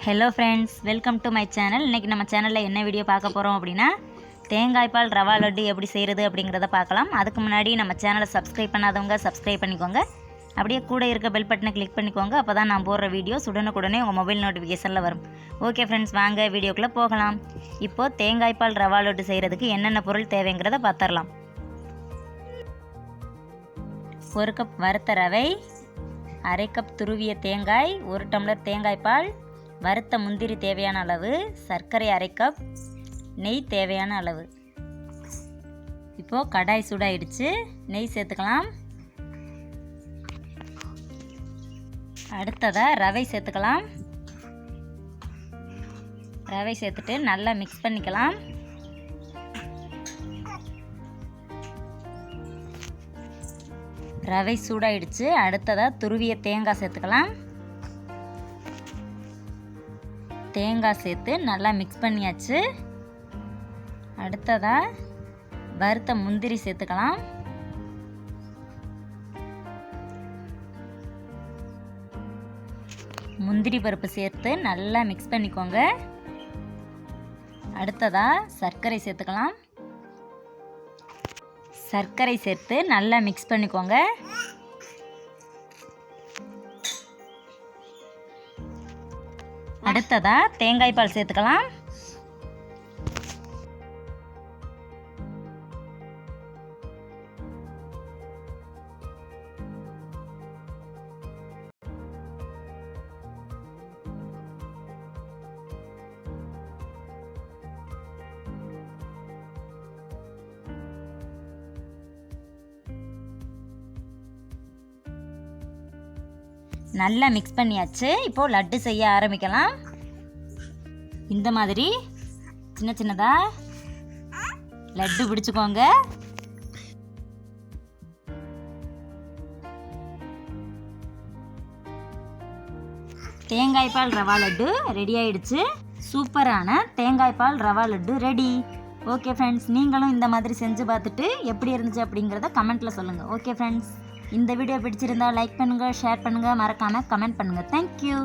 Hello friends, welcome to my channel. இன்றைக்கி நம்ம சேனலில் என்ன வீடியோ பார்க்க போகிறோம் அப்படின்னா, தேங்காய் பால் ரவா லட்டு எப்படி செய்கிறது அப்படிங்கிறத பார்க்கலாம். அதுக்கு முன்னாடி நம்ம சேனலை சப்ஸ்கிரைப் பண்ணாதவங்க சப்ஸ்கிரைப் பண்ணிக்கோங்க. அப்படியே கூட இருக்க பெல் பட்டனை கிளிக் பண்ணிக்கோங்க. அப்போ தான் நான் போடுற வீடியோஸ் உடனுக்குடனே உங்கள் மொபைல் நோட்டிஃபிகேஷனில் வரும். ஓகே ஃப்ரெண்ட்ஸ், வாங்க வீடியோக்குள்ளே போகலாம். இப்போது தேங்காய் பால் ரவா லட்டு செய்கிறதுக்கு என்னென்ன பொருள் தேவைங்கிறத பார்த்துடலாம். 1 கப் வறுத்த ரவை, அரை கப் துருவிய தேங்காய், 1 டம்ளர் தேங்காய் பால், வறுத்த முந்திரி தேவையான அளவு, சர்க்கரை அரை கப், நெய் தேவையான அளவு. இப்போது கடாய் சூடாயிடுச்சு, நெய் சேர்த்துக்கலாம். அடுத்ததாக ரவை சேர்த்துக்கலாம். ரவை சேர்த்துட்டு நல்லா மிக்ஸ் பண்ணிக்கலாம். ரவை சூடாயிடுச்சு. அடுத்ததாக துருவிய தேங்காய் சேர்த்துக்கலாம். தேங்காய் சேர்த்து நல்லா மிக்ஸ் பண்ணியாச்சு. அடுத்ததாக வறுத்த முந்திரி சேர்த்துக்கலாம். முந்திரி பருப்பு சேர்த்து நல்லா மிக்ஸ் பண்ணிக்கோங்க. அடுத்ததாக சர்க்கரை சேர்த்துக்கலாம். சர்க்கரை சேர்த்து நல்லா மிக்ஸ் பண்ணிக்கோங்க. அடுத்ததாக தேங்காய் பால் சேர்த்துக்கலாம். நல்லா மிக்ஸ் பண்ணியாச்சு. இப்போது லட்டு செய்ய ஆரம்பிக்கலாம். இந்த மாதிரி சின்ன சின்னதாக லட்டு பிடிச்சுக்கோங்க. தேங்காய் பால் ரவா லட்டு ரெடி ஆயிடுச்சு. சூப்பரான தேங்காய் பால் rava laddu ready. Okay friends, நீங்களும் இந்த மாதிரி செஞ்சு பார்த்துட்டு எப்படி இருந்துச்சு அப்படிங்கிறத கமெண்ட்டில் சொல்லுங்கள். ஓகே ஃப்ரெண்ட்ஸ், இந்த வீடியோ பிடிச்சிருந்தா லைக் பண்ணுங்கள், ஷேர் பண்ணுங்கள், மறக்காமல் கமெண்ட் பண்ணுங்கள். தேங்க்யூ.